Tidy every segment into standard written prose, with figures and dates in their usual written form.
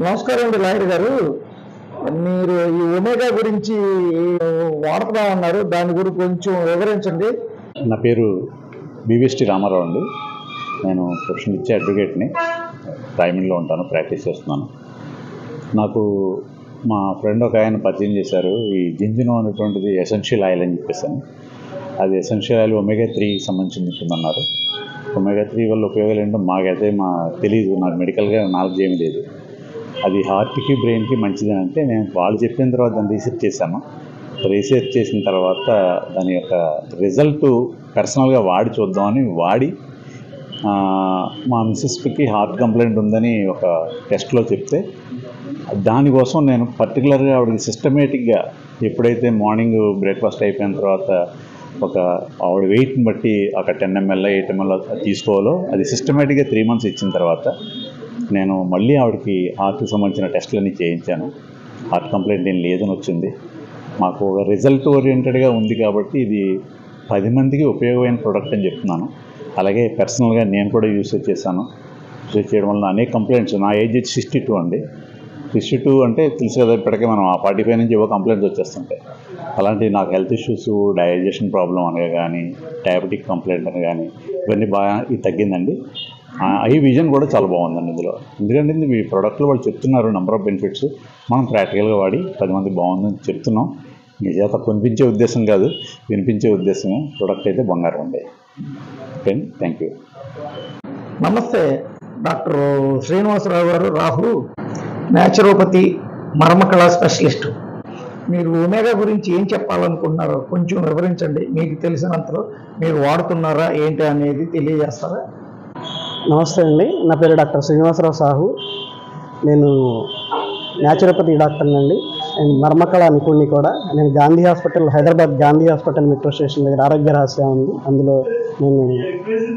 నమస్కారం అండి లాయర్ గారు. మీరు ఈ ఒమేగా గురించి వాడుతున్నామన్నారు, దాని గురించి కొంచెం వివరించండి. నా పేరు బివిఎస్టి రామారావు అండి. నేను ప్రొఫెషన్ ఇచ్చే అడ్వకేట్ని. రాయమండ్రిలో ఉంటాను, ప్రాక్టీస్ చేస్తున్నాను. నాకు మా ఫ్రెండ్ ఒక ఆయన పరిచయం చేశారు. ఈ జింజినో అనేటువంటిది ఎసెన్షియల్ ఆయిల్ అని చెప్పేసాను. అది ఎసెన్షియల్ ఆయిల్ ఒమేగా 3కి సంబంధించింది ఉంటుందన్నారు. ఒమేగా 3 వల్ల ఉపయోగాలు ఏంటో మాకైతే తెలియదు, నాకు మెడికల్గా నాలెడ్జ్ ఏమీ లేదు. అది హార్ట్కి బ్రెయిన్కి మంచిదని అంటే నేను వాళ్ళు చెప్పిన తర్వాత దాన్ని రీసెర్చ్ చేశాను. రీసెర్చ్ చేసిన తర్వాత దాని యొక్క రిజల్ట్ పర్సనల్గా వాడి చూద్దామని వాడి మా మిస్సెస్కి హార్ట్ కంప్లైంట్ ఉందని ఒక టెస్ట్లో చెప్తే దానికోసం నేను పర్టికులర్గా ఆవిడకి సిస్టమేటిక్గా ఎప్పుడైతే మార్నింగ్ బ్రేక్ఫాస్ట్ అయిపోయిన తర్వాత ఆవిడ వెయిట్ని బట్టి ఒక 10 ml 8 ml తీసుకోవాలో అది సిస్టమేటిక్గా 3 months ఇచ్చిన తర్వాత నేను మళ్ళీ ఆవిడకి హార్ట్కి సంబంధించిన టెస్టులన్నీ చేయించాను. హార్ట్ కంప్లైంట్ ఏం లేదని వచ్చింది. మాకు ఒక రిజల్ట్ ఓరియంటెడ్గా ఉంది కాబట్టి ఇది 10 మందికి ఉపయోగమైన ప్రోడక్ట్ అని చెప్తున్నాను. అలాగే పర్సనల్గా నేను కూడా యూస్ చేశాను. యూస్ చేయడం వల్ల అనేక కంప్లైంట్స్, నా ఏజ్ 62 అండి. 62 అంటే తెలుసు కదా, ఇప్పటికే మనం ఆ 45 నుంచి ఏవో కంప్లైంట్స్ వచ్చేస్తుంటాయి. అలాంటి నాకు హెల్త్ ఇష్యూస్, డైజెషన్ ప్రాబ్లం అనగా కానీ, డయాబెటిక్ కంప్లైంట్ అని కానీ ఇవన్నీ బాగా ఇది తగ్గిందండి. ఐ విజన్ కూడా చాలా బాగుందండి ఇందులో. ఎందుకంటే ఈ ప్రోడక్ట్లో వాళ్ళు చెప్తున్నారు నెంబర్ ఆఫ్ బెనిఫిట్స్, మనం ప్రాక్టికల్గా వాడి 10 మంది బాగుందని చెప్తున్నాం. మీ చేత కొనిపించే ఉద్దేశం కాదు, వినిపించే ఉద్దేశమే. ప్రోడక్ట్ అయితే బంగారం అండి. ఓకే అండి, థ్యాంక్ యూ. నమస్తే, డాక్టర్ శ్రీనివాసరావు గారు, రాహు, న్యాచురోపతి మర్మకళా స్పెషలిస్టు. మీరు ఒమేగా గురించి ఏం చెప్పాలనుకుంటున్నారో కొంచెం వివరించండి. మీకు తెలిసినంతలో మీరు వాడుతున్నారా ఏంటి అనేది తెలియజేస్తారా? నమస్తే అండి, నా పేరు డాక్టర్ శ్రీనివాసరావు సాహు. నేను న్యాచురోపతి డాక్టర్ అండి అండ్ మర్మకళ నిపుణుని కూడా. నేను Gandhi hospital, Hyderabad Gandhi hospital metro station దగ్గర ఆరోగ్య రహస్య ఉంది, అందులో నేను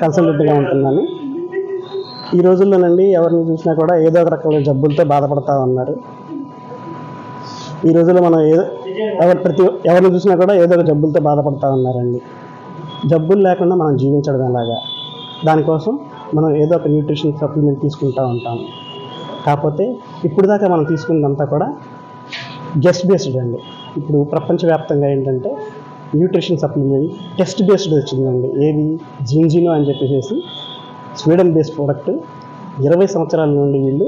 కన్సల్టెంట్గా ఉంటున్నాను. ఈ రోజుల్లోనండి ఎవరిని చూసినా కూడా ఏదో ఒక రకమైన జబ్బులతో బాధపడతా ఉన్నారు. ఈ రోజుల్లో మనం ఎవరిని చూసినా కూడా ఏదో ఒక జబ్బులతో బాధపడతా ఉన్నారండి. జబ్బులు లేకుండా మనం జీవించడం ఎలాగా, దానికోసం మనం ఏదో ఒక న్యూట్రిషన్ సప్లిమెంట్ తీసుకుంటూ ఉంటాం. కాకపోతే ఇప్పుడు దాకా మనం తీసుకున్నదంతా కూడా గెస్ట్ బేస్డ్ అండి. ఇప్పుడు ప్రపంచవ్యాప్తంగా ఏంటంటే న్యూట్రిషన్ సప్లిమెంట్ టెస్ట్ బేస్డ్ వచ్చిందండి. ఏది జింజినో అని చెప్పేసి స్వీడన్ బేస్డ్ ప్రోడక్ట్. 20 సంవత్సరాల నుండి వీళ్ళు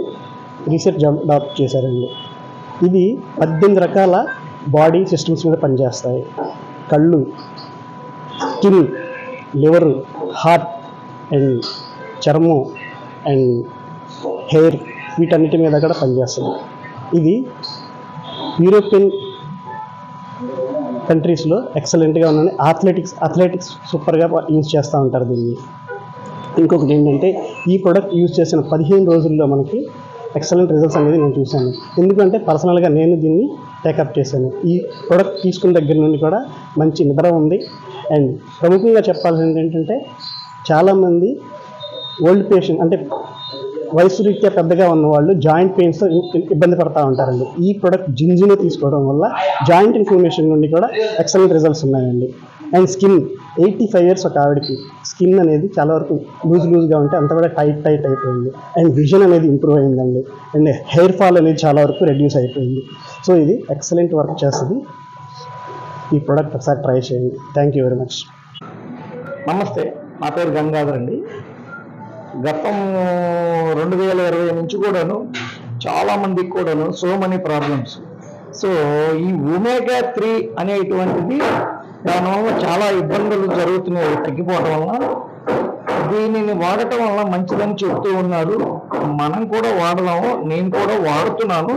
రీసెర్చ్ అడాప్ట్ చేశారండి. ఇది 18 రకాల బాడీ సిస్టమ్స్ మీద పనిచేస్తాయి. కళ్ళు, స్కిన్, లివరు, హార్ట్ అండ్ చర్మం అండ్ హెయిర్, వీటన్నిటి మీద కూడా పనిచేస్తుంది. ఇది యూరోపియన్ కంట్రీస్లో ఎక్సలెంట్గా ఉందని అథ్లెటిక్స్ సూపర్గా యూజ్ చేస్తూ ఉంటారు దీన్ని. ఇంకొకటి ఏంటంటే ఈ ప్రోడక్ట్ యూజ్ చేసిన 15 రోజుల్లో మనకి ఎక్సలెంట్ రిజల్ట్స్ అనేది నేను చూశాను. ఎందుకంటే పర్సనల్గా నేను దీన్ని టేకప్ చేశాను. ఈ ప్రోడక్ట్ తీసుకున్న దగ్గర నుండి కూడా మంచి నిద్ర ఉంది. అండ్ ప్రముఖంగా చెప్పాల్సింది ఏంటంటే చాలామంది ఓల్డ్ పేషెంట్ అంటే వయసు రీత్యా పెద్దగా ఉన్నవాళ్ళు జాయింట్ పెయిన్స్తో ఇబ్బంది పడుతూ ఉంటారండి. ఈ ప్రోడక్ట్ జింజినో తీసుకోవడం వల్ల జాయింట్ ఇన్ఫ్లమేషన్ నుండి కూడా ఎక్సలెంట్ రిజల్ట్స్ ఉన్నాయండి. అండ్ స్కిన్ 85 years ఒక ఆవిడకి స్కిన్ అనేది చాలా వరకు లూజ్గా ఉంటే అంత కూడా టైట్ అయిపోయింది. అండ్ విజన్ అనేది ఇంప్రూవ్ అయిందండి. అండ్ హెయిర్ ఫాల్ అనేది చాలా వరకు రెడ్యూస్ అయిపోయింది. సో ఇది ఎక్సలెంట్ వర్క్ చేస్తుంది. ఈ ప్రోడక్ట్ ఒకసారి ట్రై చేయండి. Thank you very much. నమస్తే, నా పేరు గంగాధర్ అండి. గతం 2020 నుంచి కూడాను చాలామందికి కూడాను సో మెనీ ప్రాబ్లమ్స్. సో ఈ ఒమేగా 3 అనేటువంటిది దానివల్ల చాలా ఇబ్బందులు జరుగుతున్నాయి, తగ్గిపోవడం వల్ల. దీనిని వాడటం వల్ల మంచిదని చెప్తూ ఉన్నారు. మనం కూడా వాడదాము, నేను కూడా వాడుతున్నాను.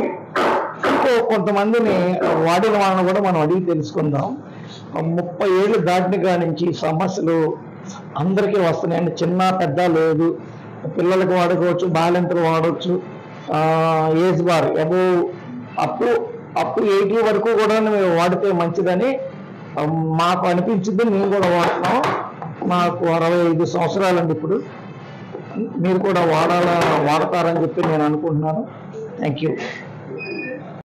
ఇంకో కొంతమందిని వాడిన వాళ్ళని కూడా మనం అడిగి తెలుసుకుందాం. 30 ఏళ్ళు దాటిన కాడి నుంచి సమస్యలు అందరికీ వస్తున్నాయండి. చిన్న పెద్ద లేదు, పిల్లలకు వాడుకోవచ్చు, బాలింతలు వాడవచ్చు, ఏజ్ బార్ అబోవ్ అప్ 80 వరకు కూడా మేము వాడితే మంచిదని మాకు అనిపించింది. మేము కూడా వాడుతున్నాం. నాకు 65 సంవత్సరాలండి ఇప్పుడు. మీరు కూడా వాడతారని చెప్పి నేను అనుకుంటున్నాను. Thank you.